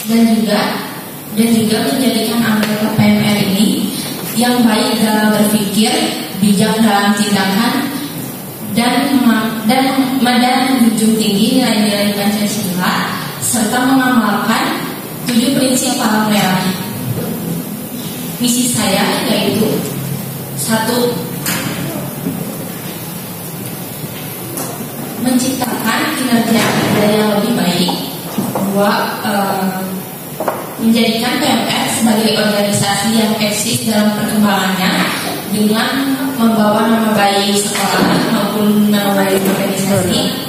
dan juga menjadikan anggota PMR ini yang baik dalam berpikir, bijak dalam tindakan, dan menjunjung tinggi nilai-nilai Pancasila serta mengamalkan 7 prinsip Palang Merah. Misi saya yaitu 1. Menciptakan kinerja yang lebih baik. 2. Menjadikan PMR sebagai organisasi yang eksis dalam perkembangannya dengan membawa nama baik sekolah maupun nama baik organisasi.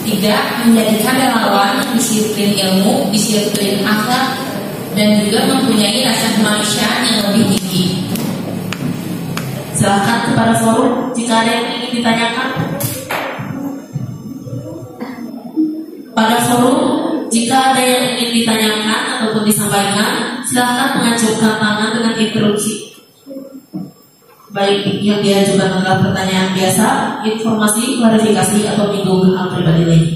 3. Menjadikan relawan disiplin ilmu, disiplin akhlak, dan juga mempunyai rasa kemanusiaan yang lebih tinggi. Silakan kepada forum jika ada yang ingin ditanyakan. Pada forum, jika ada yang ingin ditanyakan ataupun disampaikan, silakan mengacungkan tangan dengan interupsi. Baik yang diajukan adalah pertanyaan biasa, informasi, klarifikasi, atau menyinggung hal pribadi lain.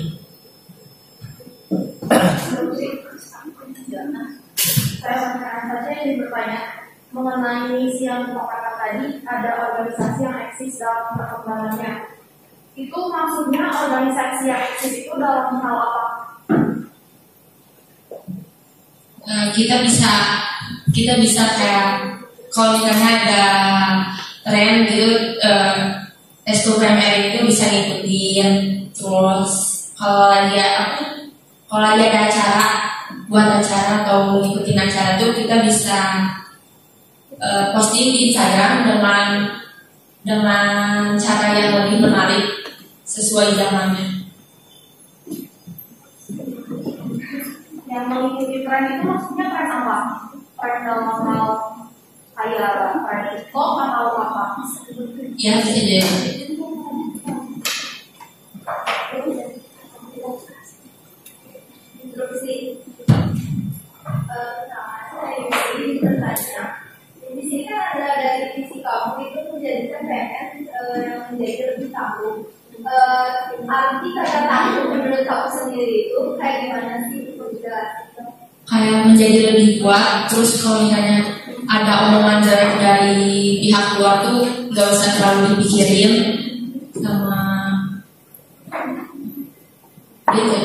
Saya saja ingin bertanya mengenai misi yang dikatakan tadi, ada organisasi yang eksis dalam perkembangannya. Itu maksudnya organisasi yang eksis itu dalam hal apa? Kita bisa kayak kalau misalnya ada tren gitu, S2 PMR itu bisa ngikutin. Terus kalau lagi ada acara, buat acara atau ngikutin acara tuh kita bisa posting di Instagram dengan cara yang lebih menarik sesuai zamannya. Yang mengikuti tren itu maksudnya tren apa? Tren dalam hal kayak tren TikTok atau apa? Ya, jadi di sini kan ada dari visi kamu itu menjadikan PNS yang menjadi lebih tangguh. Arti kata tangguh menurut kamu sendiri itu kayak gimana sih? kayak menjadi lebih kuat. Terus kalau misalnya ada omongan jelek dari pihak luar tuh nggak usah terlalu dipikirin sama gitu.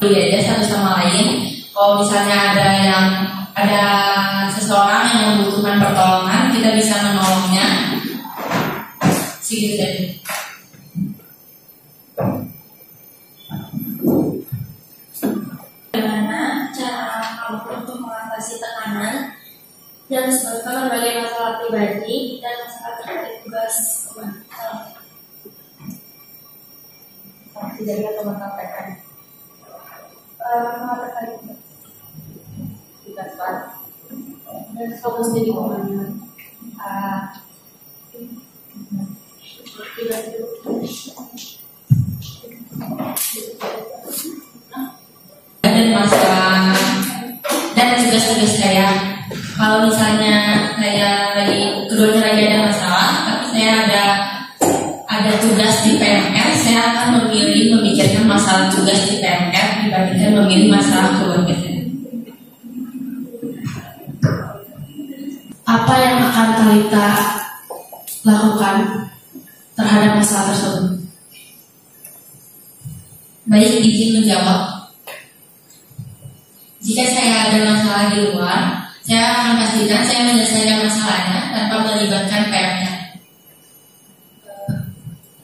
Iya, satu sama lain. Kalau misalnya ada seseorang yang membutuhkan pertolongan, kita bisa menolongnya. Segitu tadi. Bagaimana cara kamu untuk mengatasi tekanan dan sebabkan berbagai masalah pribadi dan masalah terkait tugas Tidak ada teman KPN. Masalah terkait tugas dan fokus jadi komandan. Dan masalah dan tugas-tugas saya. Kalau misalnya saya keduanya lagi ada masalah, tapi saya ada tugas di PMR, saya akan memilih memikirkan masalah tugas di PMR dibandingkan memilih masalah keluarga saya. Apa yang akan Talita lakukan terhadap masalah tersebut? Baik, izin menjawab. Jika saya ada masalah di luar, saya akan pastikan saya menyelesaikan masalahnya tanpa melibatkan PMR.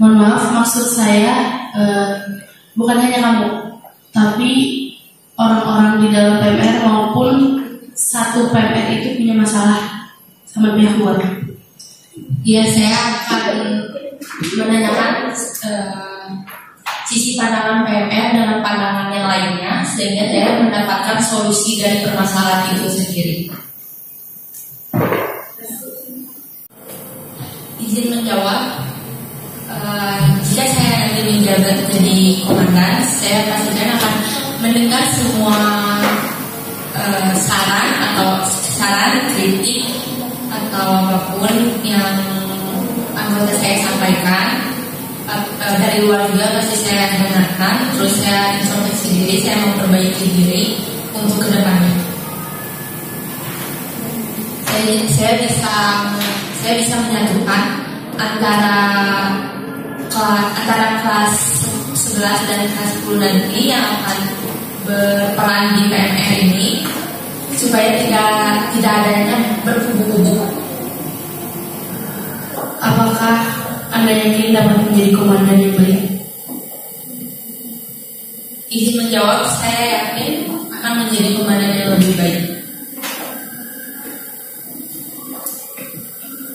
Mohon maaf, maksud saya bukan hanya kamu, tapi orang-orang di dalam PMR maupun satu PMR itu punya masalah sama pihak luar. Ya, saya akan menanyakan sisi pandangan PMR dengan pandangan yang lainnya, sehingga saya mendapatkan solusi dari permasalahan itu sendiri. Izin menjawab. Jika saya menjabat jadi komandan, saya pastikan akan mendengar semua saran, kritik atau apapun yang anggota saya sampaikan. Dari luar juga pasti saya dengarkan, terus saya introspeksi diri, saya memperbaiki diri untuk kedepannya. Saya bisa menyatukan antara kelas 11 dan kelas 10 nanti yang akan berperan di PMR ini supaya tidak adanya berkubu-kubu. Apakah Anda yakin dapat menjadi komandan yang baik? Izin menjawab, saya yakin akan menjadi komandan yang lebih baik.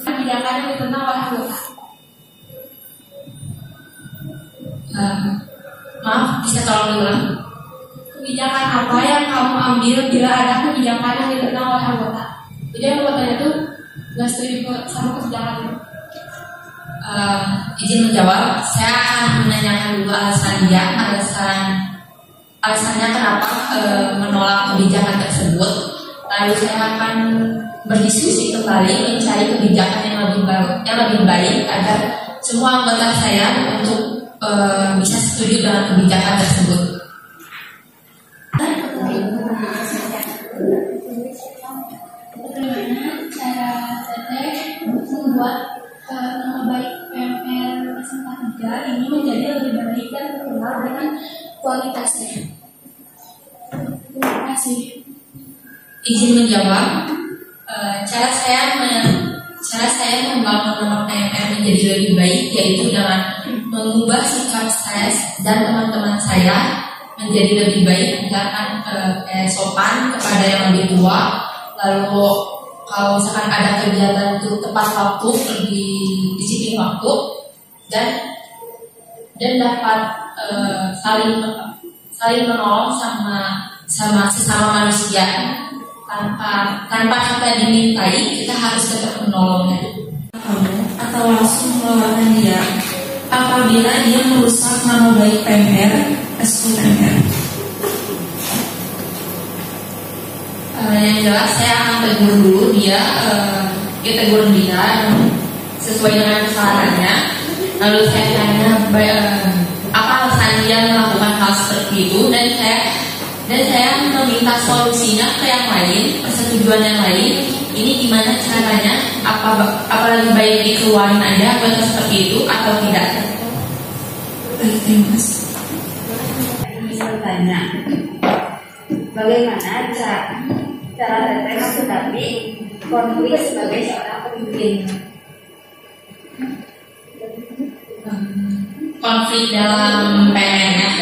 Kebijakan yang diterima oleh anggota. Maaf, bisa tolong diulang? Kebijakan apa yang kamu ambil bila ada kebijakan yang diterima oleh anggota? Jadi anggotanya itu nggak setuju sama kebijakan itu. Izin menjawab, saya akan menanyakan dulu alasannya kenapa menolak kebijakan tersebut. Lalu saya akan berdiskusi kembali mencari kebijakan yang lebih baik agar semua anggota saya untuk bisa setuju dengan kebijakan tersebut. Bagaimana cara Teteh membuat nama baik PMR SMK 3 ini menjadi lebih baik dan terkenal dengan kualitasnya? Terima kasih. Izin menjawab, cara saya membangun nama PMR menjadi lebih baik yaitu dengan mengubah sikap saya dan teman-teman saya menjadi lebih baik, misalkan sopan kepada yang lebih tua. Lalu kalau misalkan ada kegiatan itu tepat waktu, lebih disiplin waktu, dan dapat saling menolong sama sesama manusia tanpa kita dimintai, kita harus tetap menolongnya. Atau langsung melawan dia apabila dia merusak nama baik PMR, SUMR. Yang jelas saya akan tegur dulu dia, tegur dia sesuai dengan kesalahannya. Lalu saya tanya apa alasan dia melakukan hal seperti itu, dan saya meminta solusinya ke yang lain, persetujuan yang lain. Ini gimana caranya? Apa lebih baik dikeluarin aja atau seperti itu atau tidak? Terima kasih. Bisa tanya, bagaimana cara Teteh menghadapi konflik sebagai seorang pemimpin? Konflik dalam PMR.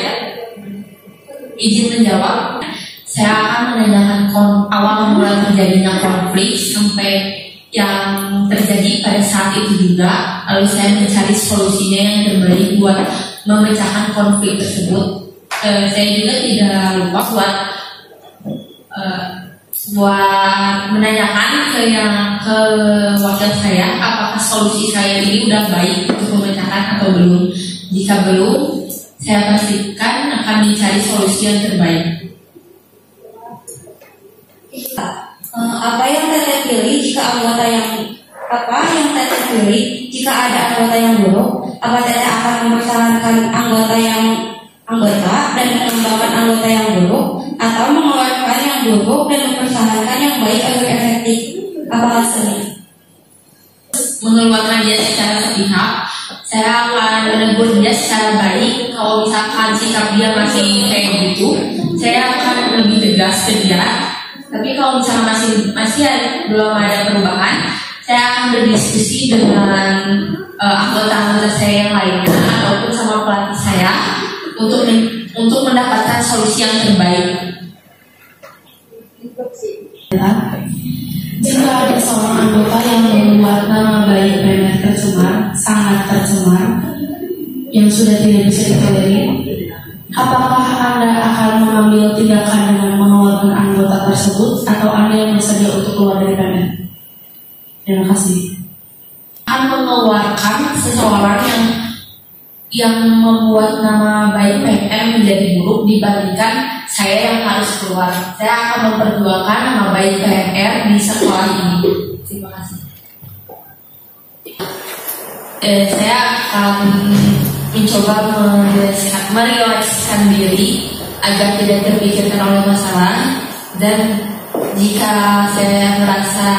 Izin menjawab, saya akan menanyakan awal mula terjadinya konflik sampai yang terjadi pada saat itu juga. Lalu saya mencari solusinya yang terbaik buat memecahkan konflik tersebut. Saya juga tidak lupa buat menanyakan ke wakil saya apakah solusi saya ini udah baik untuk memecahkan atau belum. Jika belum, saya pastikan akan mencari solusi yang terbaik. Apa yang Teteh pilih jika Teteh pilih jika ada anggota yang buruk? Apa Teteh akan mempertahankan anggota dan mengembangkan anggota yang buruk, atau mengeluarkan yang buruk dan mempertahankan yang baik agar efektif? Apa hasilnya? Mengeluarkan dia secara sepihak, saya akan menegur dia secara baik. Kalau misalkan sikap dia masih kayak gitu, saya akan lebih tegas ke dia. Tapi kalau misalnya masih belum ada perubahan, saya akan berdiskusi dengan anggota-anggota saya yang lainnya ataupun sama pelatih saya untuk mendapatkan solusi yang terbaik. Jika ada seorang anggota yang membuat nama baik PMR tercemar, sangat tercemar, yang sudah tidak bisa ditolerir, apakah Anda akan mengambil tindakan dengan mengeluarkan anggota tersebut, atau Anda yang bersedia untuk keluar dari PMR? Terima kasih. Akan mengeluarkan seseorang yang membuat nama baik PMR menjadi buruk dibandingkan saya yang harus keluar. Saya akan memperjuangkan nama baik PMR di sekolah ini. Terima kasih. Saya akan mencoba merelakskan diri agar tidak terpikirkan oleh masalah, dan jika saya merasa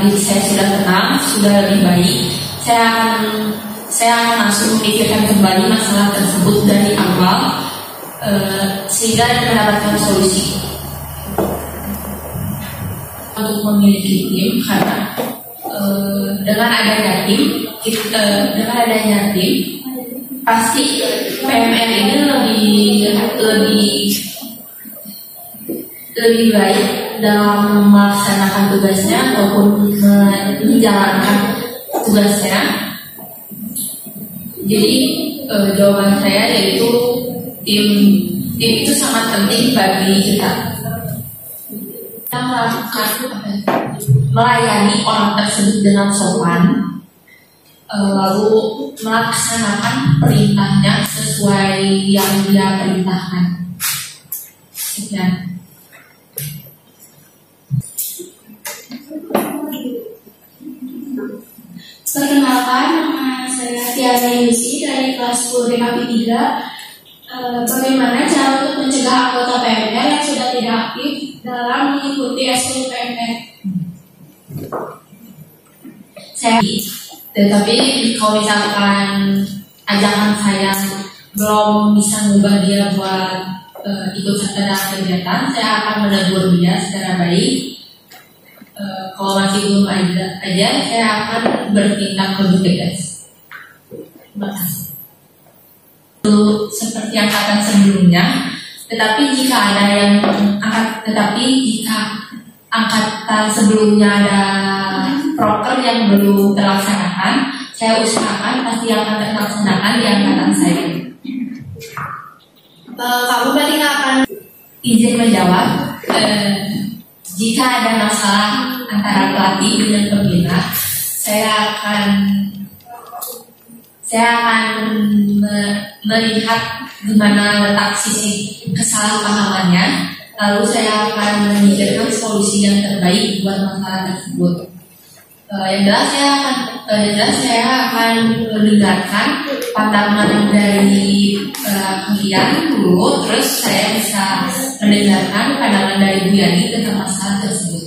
diri saya sudah tenang, sudah lebih baik, saya akan langsung memikirkan kembali masalah tersebut dari awal sehingga mendapatkan solusi. Untuk memiliki tim, karena dengan adanya tim pasti PMR ini lebih baik dalam melaksanakan tugasnya ataupun menjalankan tugasnya. Jadi jawaban saya yaitu tim itu sangat penting bagi kita. Kita melakukan melayani orang tersebut dengan sopan, lalu melaksanakan perintahnya sesuai yang dia perintahkan. Sekian. Perkenalkan, nama saya Tiara Yusi dari kelas 10 DKP 3. Bagaimana cara untuk mencegah anggota PMR yang sudah tidak aktif dalam mengikuti SKUD PMR? Tetapi kalau misalkan ajakan saya belum bisa mengubah dia buat ikut serta dalam kegiatan, saya akan menegur dia secara baik. Kalau masih belum ada aja, saya akan bertindak lebih tegas. Terima kasih. Seperti angkatan sebelumnya, tetapi jika angkatan sebelumnya ada proker yang belum terlaksanakan, saya usahakan pasti akan terlaksanakan di angkatan saya. Kamu berarti nggak akan Izin menjawab. Jika ada masalah antara pelatih dengan pembina, saya akan melihat di mana letak sisi kesalahpahamannya, lalu saya akan memikirkan solusi yang terbaik buat masalah tersebut. Yang jelas saya akan mendengarkan pandangan dari kalian dulu, terus saya bisa mendengarkan pandangan dari Bu Yani tentang masalah tersebut.